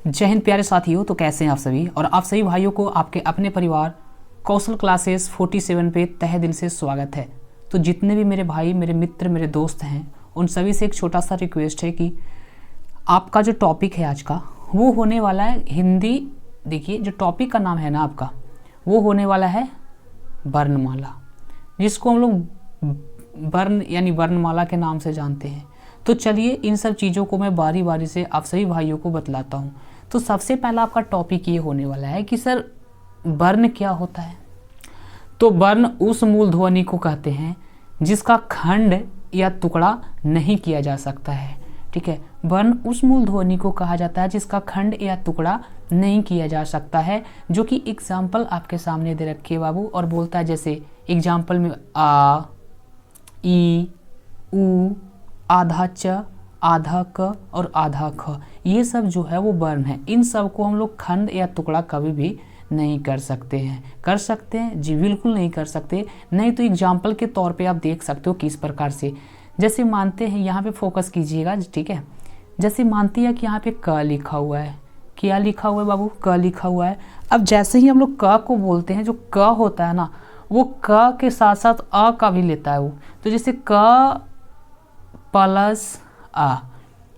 जय हिंद प्यारे साथियों। तो कैसे हैं आप सभी, और आप सभी भाइयों को आपके अपने परिवार कौशल क्लासेस 47 पे तहे दिल से स्वागत है। तो जितने भी मेरे भाई, मेरे मित्र, मेरे दोस्त हैं, उन सभी से एक छोटा सा रिक्वेस्ट है कि आपका जो टॉपिक है आज का वो होने वाला है हिंदी। देखिए, जो टॉपिक का नाम है ना आपका, वो होने वाला है वर्णमाला, जिसको हम लोग वर्ण यानी वर्णमाला के नाम से जानते हैं। तो चलिए इन सब चीज़ों को मैं बारी बारी से आप सभी भाइयों को बतलाता हूँ। तो सबसे पहला आपका टॉपिक ये होने वाला है कि सर वर्ण क्या होता है। तो वर्ण उस मूल ध्वनि को कहते हैं जिसका खंड या टुकड़ा नहीं किया जा सकता है। ठीक है, वर्ण उस मूल ध्वनि को कहा जाता है जिसका खंड या टुकड़ा नहीं किया जा सकता है। जो कि एग्जाम्पल आपके सामने दे रखे बाबू, और बोलता है जैसे एग्जाम्पल में आ, ई, उ, आधा च, आधा क और आधा ख, ये सब जो है वो वर्ण है। इन सब को हम लोग खंड या टुकड़ा कभी भी नहीं कर सकते हैं। कर सकते हैं जी, बिल्कुल नहीं कर सकते। नहीं तो एग्जाम्पल के तौर पे आप देख सकते हो किस प्रकार से। जैसे मानते हैं, यहाँ पे फोकस कीजिएगा, ठीक है। जैसे मानती है कि यहाँ पे क लिखा हुआ है। क्या लिखा हुआ है बाबू? क लिखा हुआ है। अब जैसे ही हम लोग क को बोलते हैं, जो क होता है ना, वो क के साथ साथ अ का भी लेता है वो। तो जैसे क प्लस आ,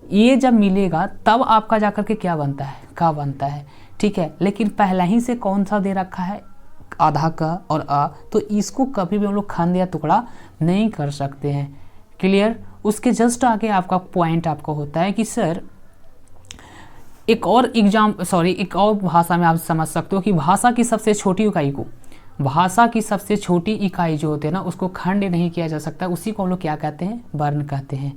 ये जब मिलेगा तब आपका जाकर के क्या बनता है? का बनता है। ठीक है, लेकिन पहला ही से कौन सा दे रखा है? आधा का और आ, तो इसको कभी भी हम लोग खंड या टुकड़ा नहीं कर सकते हैं। क्लियर? उसके जस्ट आगे आपका पॉइंट आपका होता है कि सर एक और एक और भाषा में आप समझ सकते हो कि भाषा की सबसे छोटी इकाई को, भाषा की सबसे छोटी इकाई जो होती है ना, उसको खंड नहीं किया जा सकता। उसी को हम लोग क्या कहते हैं? वर्ण कहते हैं।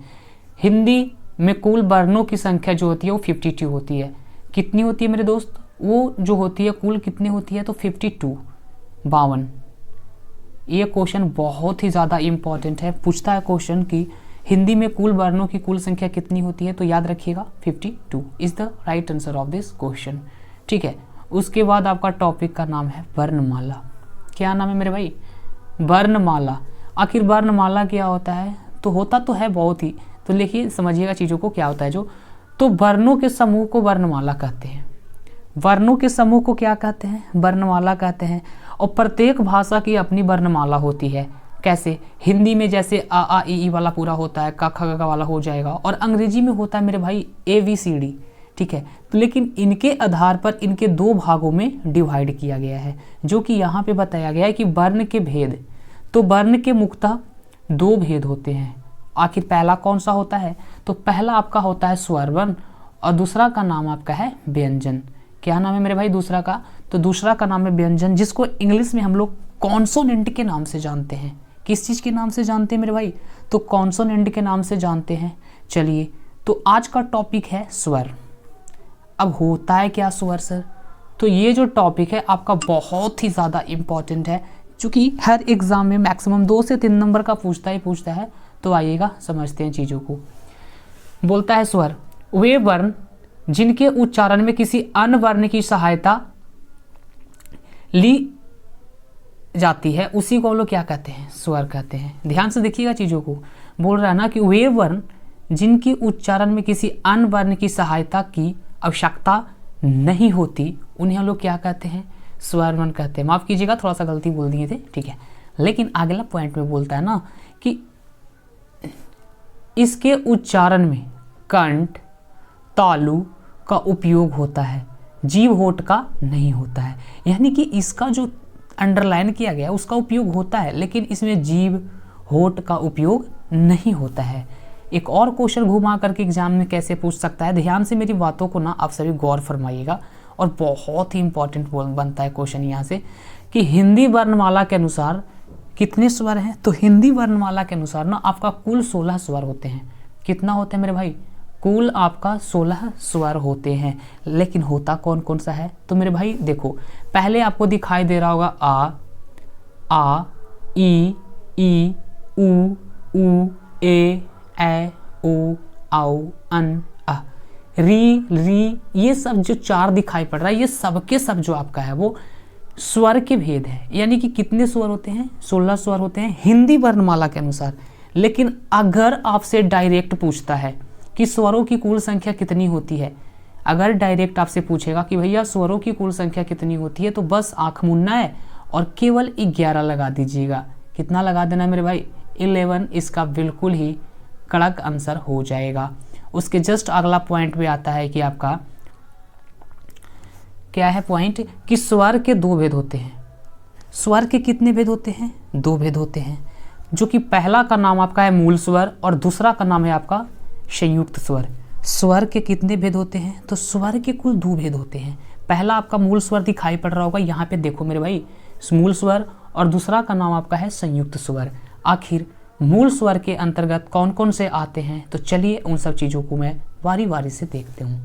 हिंदी में कुल वर्णों की संख्या जो होती है वो 52 होती है। कितनी होती है मेरे दोस्त? वो जो होती है कुल कितनी होती है? तो 52, 52। ये क्वेश्चन बहुत ही ज़्यादा इम्पॉर्टेंट है। पूछता है क्वेश्चन कि हिंदी में कुल वर्णों की कुल संख्या कितनी होती है, तो याद रखिएगा 52 is the right answer of this question. ठीक है, उसके बाद आपका टॉपिक का नाम है वर्णमाला। क्या नाम है मेरे भाई? वर्णमाला। आखिर वर्णमाला क्या होता है? तो होता तो है बहुत ही, तो देखिए समझिएगा चीज़ों को क्या होता है जो। तो वर्णों के समूह को वर्णमाला कहते हैं। वर्णों के समूह को क्या कहते हैं? वर्णमाला कहते हैं। और प्रत्येक भाषा की अपनी वर्णमाला होती है। कैसे? हिंदी में जैसे आ ई वाला पूरा होता है, क ख ग वाला हो जाएगा, और अंग्रेजी में होता है मेरे भाई ABCD। ठीक है, तो लेकिन इनके आधार पर इनके दो भागों में डिवाइड किया गया है, जो कि यहाँ पे बताया गया है कि वर्ण के भेद। तो वर्ण के मुख्यतः दो भेद होते हैं। आखिर पहला कौन सा होता है? तो पहला आपका होता है स्वर वर्ण, और दूसरा का नाम आपका है व्यंजन। क्या नाम है मेरे भाई दूसरा का? तो दूसरा का नाम है व्यंजन, जिसको इंग्लिश में हम लोग कॉन्सोनेंट के नाम से जानते हैं। किस चीज़ के नाम से जानते हैं मेरे भाई? तो कॉन्सोनेंट के नाम से जानते हैं। चलिए, तो आज का टॉपिक है स्वर। अब होता है क्या स्वर सर? तो ये जो टॉपिक है आपका बहुत ही ज़्यादा इम्पॉर्टेंट है, चूँकि हर एग्ज़ाम में मैक्सिमम 2 से 3 नंबर का पूछता है। तो आइएगा समझते हैं चीज़ों को। बोलता है स्वर वे वर्ण जिनके उच्चारण में किसी अन्य वर्ण की सहायता ली जाती है, उसी को हम लोग क्या कहते हैं? स्वर कहते हैं। ध्यान से देखिएगा चीज़ों को। बोल रहा है ना कि वे वर्ण जिनकी उच्चारण में किसी अन्य वर्ण की सहायता की आवश्यकता नहीं होती, उन्हें हम लोग क्या कहते हैं? स्वर वर्ण कहते हैं। माफ़ कीजिएगा, थोड़ा सा गलती बोल दिए थे, ठीक है। लेकिन अगला पॉइंट में बोलता है ना कि इसके उच्चारण में कंठ, तालु का उपयोग होता है, जीभ होठ का नहीं होता है। यानी कि इसका जो अंडरलाइन किया गया उसका उपयोग होता है, लेकिन इसमें जीभ होठ का उपयोग नहीं होता है। एक और क्वेश्चन घुमा करके एग्जाम में कैसे पूछ सकता है? ध्यान से मेरी बातों को ना आप सभी गौर फरमाइएगा, और बहुत ही इंपॉर्टेंट बनता है क्वेश्चन यहाँ से कि हिंदी वर्णमाला के अनुसार कितने स्वर हैं? तो हिंदी वर्णमाला के अनुसार ना आपका कुल 16 स्वर होते हैं। कितना होते हैं मेरे भाई? कुल आपका 16 स्वर होते हैं। लेकिन होता कौन कौन सा है? तो मेरे भाई देखो, पहले आपको दिखाई दे रहा होगा आ, ई, उ, ए, ओ, औ, अन, अ, री, ये सब जो 4 दिखाई पड़ रहा है, ये सबके सब जो आपका है वो स्वर के भेद है। यानी कि कितने स्वर होते हैं? 16 स्वर होते हैं हिंदी वर्णमाला के अनुसार। लेकिन अगर आपसे डायरेक्ट पूछता है कि स्वरों की कुल संख्या कितनी होती है, अगर डायरेक्ट आपसे पूछेगा कि भैया स्वरों की कुल संख्या कितनी होती है, तो बस आंख मूंदना है और केवल 11 लगा दीजिएगा। कितना लगा देना है मेरे भाई? 11 इसका बिल्कुल ही कड़क आंसर हो जाएगा। उसके जस्ट अगला पॉइंट में आता है कि आपका क्या है पॉइंट, कि स्वर के 2 भेद होते हैं। स्वर के कितने भेद होते हैं? 2 भेद होते हैं, जो कि पहला का नाम आपका है मूल स्वर और दूसरा का नाम है आपका संयुक्त स्वर। स्वर के कितने भेद होते हैं? तो स्वर के कुल 2 भेद होते हैं। पहला आपका मूल स्वर दिखाई पड़ रहा होगा, यहाँ पे देखो मेरे भाई, मूल स्वर, और दूसरा का नाम आपका है संयुक्त स्वर। आखिर मूल स्वर के अंतर्गत कौन कौन से आते हैं? तो चलिए उन सब चीज़ों को मैं बारी बारी से देखते हूँ।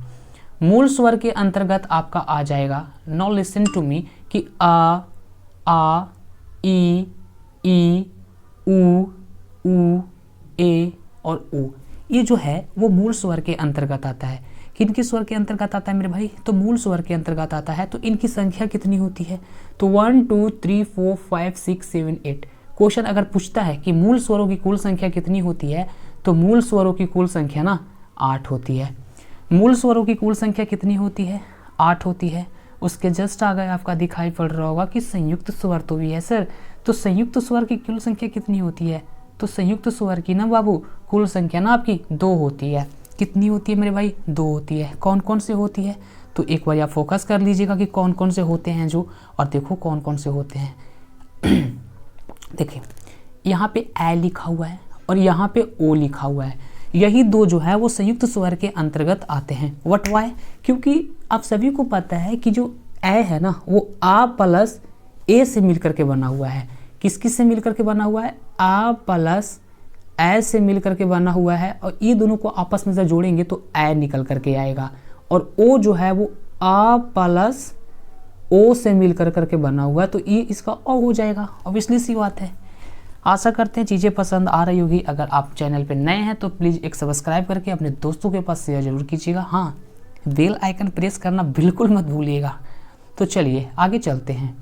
मूल स्वर के अंतर्गत आपका आ जाएगा, नाउ लिसन टू मी, कि आ, ई, ऊ, ए और ऊ। ये जो है वो मूल स्वर के अंतर्गत आता है। किनके स्वर के अंतर्गत आता है मेरे भाई? तो मूल स्वर के अंतर्गत आता है। तो इनकी संख्या कितनी होती है? तो 1 2 3 4 5 6 7 8। क्वेश्चन अगर पूछता है कि मूल स्वरों की कुल संख्या कितनी होती है, तो मूल स्वरों की कुल संख्या ना 8 होती है। मूल स्वरों की कुल संख्या कितनी होती है? 8 होती है। उसके जस्ट आगे आपका दिखाई पड़ रहा होगा कि संयुक्त स्वर तो भी है सर। तो संयुक्त स्वर की कुल संख्या कितनी होती है? तो संयुक्त स्वर की ना बाबू कुल संख्या ना आपकी 2 होती है। कितनी होती है मेरे भाई? 2 होती है। कौन कौन से होती है? तो एक बार आप फोकस कर लीजिएगा कि कौन कौन से होते हैं जो, और देखो कौन कौन से होते हैं। देखिए यहाँ पे ए लिखा हुआ है और यहाँ पे ओ लिखा हुआ है। यही 2 जो है वो संयुक्त स्वर के अंतर्गत आते हैं। What why? क्योंकि आप सभी को पता है कि जो ए है ना वो आ प्लस ए से मिलकर के बना हुआ है। किस किस से मिलकर के बना हुआ है? आ प्लस ए से मिलकर के बना हुआ है, और ये दोनों को आपस में से जोड़ेंगे तो ए निकल करके आएगा। और ओ जो है वो आ प्लस ओ से मिलकर करके बना हुआ है, तो ये इसका ओ हो जाएगा। ऑब्वियसली सी बात है। आशा करते हैं चीज़ें पसंद आ रही होगी। अगर आप चैनल पे नए हैं तो प्लीज़ एक सब्सक्राइब करके अपने दोस्तों के पास शेयर जरूर कीजिएगा। हाँ, बेल आइकन प्रेस करना बिल्कुल मत भूलिएगा। तो चलिए आगे चलते हैं।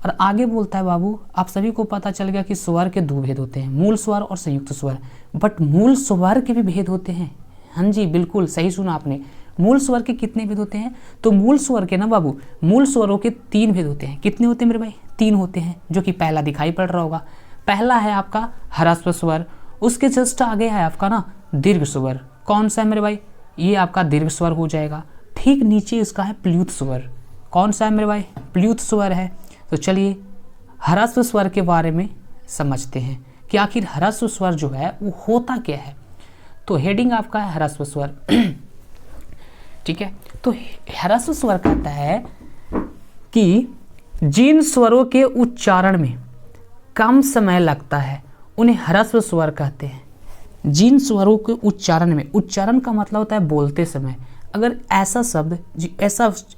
और आगे बोलता है बाबू, आप सभी को पता चल गया कि स्वर के 2 भेद होते हैं, मूल स्वर और संयुक्त स्वर। बट मूल स्वर के भी भेद होते हैं। हाँ जी, बिल्कुल सही सुना आपने। मूल स्वर के कितने भेद होते हैं? तो मूल स्वर के ना बाबू, मूल स्वरों के 3 भेद होते हैं। कितने होते हैं मेरे भाई? 3 होते हैं, जो कि पहला दिखाई पड़ रहा होगा। पहला है आपका ह्रस्व स्वर, उसके जस्ट आगे है आपका ना दीर्घ स्वर। कौन सा है मेरे भाई? ये आपका दीर्घ स्वर हो जाएगा। ठीक नीचे इसका है प्लुत स्वर। कौन सा है मेरे भाई? प्लुत स्वर है। तो चलिए ह्रस्व स्वर के बारे में समझते हैं कि आखिर ह्रस्व स्वर जो है वो होता क्या है। तो हेडिंग आपका है ह्रस्व स्वर। ठीक है, तो ह्रस्व स्वर कहता है कि जिन स्वरों के उच्चारण में कम समय लगता है उन्हें ह्रस्व स्वर कहते हैं। जिन स्वरों के उच्चारण में, उच्चारण का मतलब होता है बोलते समय, अगर ऐसा शब्द,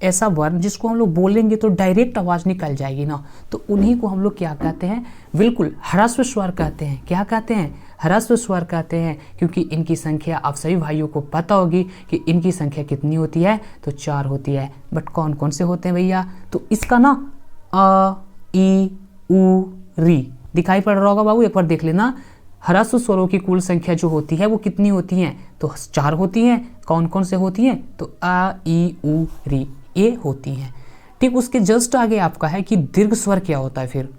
ऐसा वर्ण जिसको हम लोग बोलेंगे तो डायरेक्ट आवाज़ निकल जाएगी ना, तो उन्हीं को हम लोग क्या कहते हैं? बिल्कुल ह्रस्व स्वर कहते हैं। क्या कहते हैं? ह्रस्व स्वर कहते हैं। क्योंकि इनकी संख्या आप सभी भाइयों को पता होगी कि इनकी संख्या कितनी होती है? तो 4 होती है। बट कौन कौन से होते हैं भैया? तो इसका ना अ, ई, उ, री दिखाई पड़ रहा होगा बाबू, एक बार देख लेना। ह्रस्व स्वरों की कुल संख्या जो होती है वो कितनी होती हैं? तो 4 होती हैं। कौन कौन से होती हैं? तो आ, ई, उ, री, ये होती हैं। ठीक, उसके जस्ट आगे आपका है कि दीर्घ स्वर क्या होता है। फिर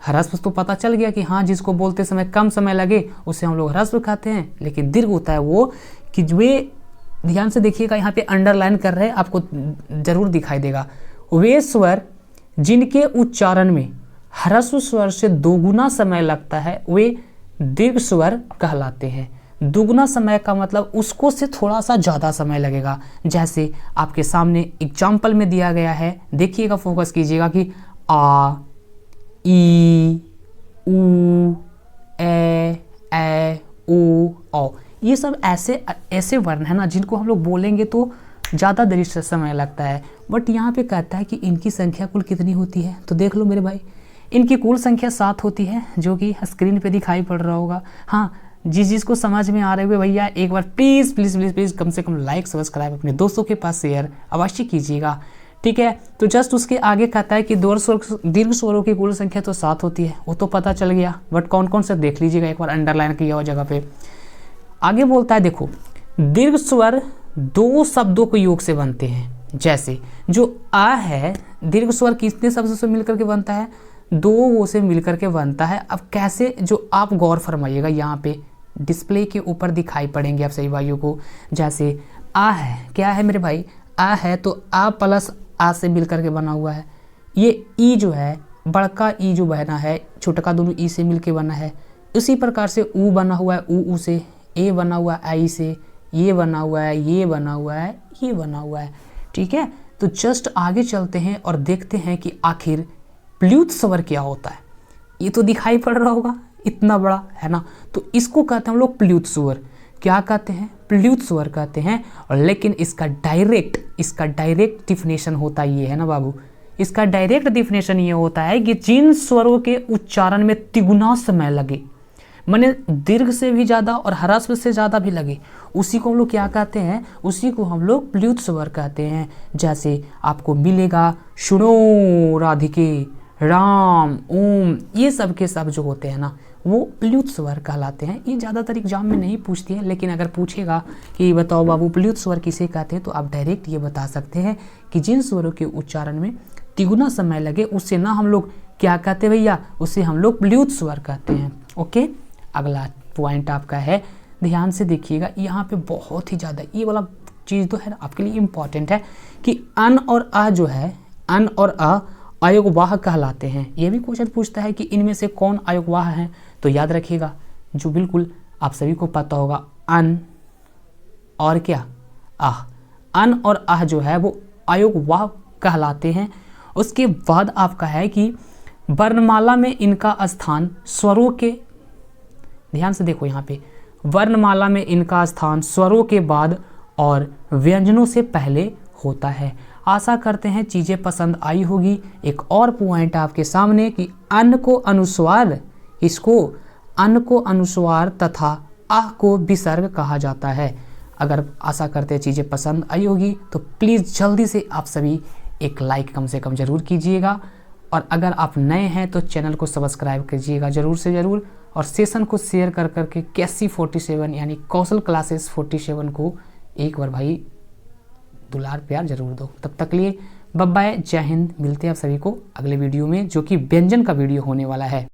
ह्रस्व तो पता चल गया कि हाँ, जिसको बोलते समय कम समय लगे उसे हम लोग ह्रस्व कहते हैं। लेकिन दीर्घ होता है वो कि वे, ध्यान से देखिएगा, यहाँ पे अंडरलाइन कर रहे हैं, आपको जरूर दिखाई देगा। वे स्वर जिनके उच्चारण में ह्रस्व स्वर से 2 गुना समय लगता है वे दीर्घ स्वर कहलाते हैं। दुगुना समय का मतलब उसको से थोड़ा सा ज़्यादा समय लगेगा। जैसे आपके सामने एग्जाम्पल में दिया गया है, देखिएगा, फोकस कीजिएगा कि आ, ई, उ, ए, ओ, औ, ये सब ऐसे वर्ण है ना जिनको हम लोग बोलेंगे तो ज़्यादा देरी से समय लगता है। बट यहाँ पे कहता है कि इनकी संख्या कुल कितनी होती है? तो देख लो मेरे भाई, इनकी कुल संख्या 7 होती है, जो कि स्क्रीन पे दिखाई पड़ रहा होगा। हाँ, जिसको समझ में आ रहे हुए भैया एक बार प्लीज़ प्लीज़ प्लीज़ प्लीज़ कम से कम लाइक सब्सक्राइब अपने दोस्तों के पास शेयर अवश्य कीजिएगा। ठीक है, तो जस्ट उसके आगे कहता है कि दीर्घ स्वरों की कुल संख्या तो 7 होती है, वो तो पता चल गया। बट कौन कौन से देख लीजिएगा एक बार, अंडरलाइन किया हुआ जगह पे। आगे बोलता है, देखो, दीर्घ स्वर दो शब्दों के योग से बनते हैं। जैसे जो आ है दीर्घ स्वर कितने शब्दों से मिलकर के बनता है, दो वो से मिलकर के बनता है। अब कैसे, जो आप गौर फरमाइएगा, यहाँ पे डिस्प्ले के ऊपर दिखाई पड़ेंगे आप सभी भाइयों को। जैसे आ है, क्या है मेरे भाई, आ है तो आ प्लस आ से मिलकर के बना हुआ है। ये ई जो है, बड़का ई जो बना है, छोटका दोनों ई से मिलके बना है। उसी प्रकार से ऊ बना हुआ है, ऊ से, ए बना हुआ है आई से, ये बना हुआ है, ये बना हुआ है, ये बना हुआ है। ठीक है, तो जस्ट आगे चलते हैं और देखते हैं कि आखिर प्लूत स्वर क्या होता है। ये तो दिखाई पड़ रहा होगा, इतना बड़ा है ना। तो इसको कहते हैं हम लोग प्लूत स्वर। क्या कहते हैं, प्लूत स्वर कहते हैं। और लेकिन इसका डायरेक्ट डिफिनेशन होता ये है ना बाबू, इसका डायरेक्ट डिफिनेशन ये होता है कि जिन स्वरों के उच्चारण में तिगुना समय लगे, माने दीर्घ से भी ज़्यादा और ह्रस्व से ज़्यादा भी लगे, उसी को हम लोग क्या कहते हैं, उसी को हम लोग प्लूत स्वर कहते हैं। जैसे आपको मिलेगा शुणो राधिके, राम, ओम, ये सब के सब जो होते हैं ना, वो प्लूत स्वर कहलाते हैं। ये ज़्यादातर एग्जाम में नहीं पूछती है, लेकिन अगर पूछेगा कि बताओ बाबू प्लूत स्वर किसे कहते हैं, तो आप डायरेक्ट ये बता सकते हैं कि जिन स्वरों के उच्चारण में तिगुना समय लगे, उससे ना हम लोग क्या कहते हैं भैया, उससे हम लोग प्लूत स्वर कहते हैं। ओके, अगला पॉइंट आपका है, ध्यान से देखिएगा, यहाँ पे बहुत ही ज़्यादा ये वाला चीज़ तो है ना आपके लिए इम्पॉर्टेंट है कि अन और आ जो है, अन और आ अयोगवाह कहलाते हैं। ये भी क्वेश्चन पूछता है कि इनमें से कौन अयोगवाह है, तो याद रखिएगा, जो बिल्कुल आप सभी को पता होगा, अन और क्या, आह, अन और आह जो है वो अयोगवाह कहलाते हैं। उसके बाद आपका है कि वर्णमाला में इनका स्थान स्वरों के, ध्यान से देखो यहाँ पे, वर्णमाला में इनका स्थान स्वरों के बाद और व्यंजनों से पहले होता है। आशा करते हैं चीज़ें पसंद आई होगी। एक और पॉइंट आपके सामने कि अन को अनुस्वार, इसको अन को अनुस्वार तथा आह को विसर्ग कहा जाता है। अगर आशा करते हैं चीज़ें पसंद आई होगी तो प्लीज़ जल्दी से आप सभी एक लाइक कम से कम ज़रूर कीजिएगा। और अगर आप नए हैं तो चैनल को सब्सक्राइब कीजिएगा ज़रूर से ज़रूर, और सेशन को शेयर कर करके कैसी 47 यानी कौशल क्लासेस 47 को एक बार भाई दुलार प्यार जरूर दो। तब तक लिए बाय बाय, जय हिंद। मिलते हैं आप सभी को अगले वीडियो में, जो कि व्यंजन का वीडियो होने वाला है।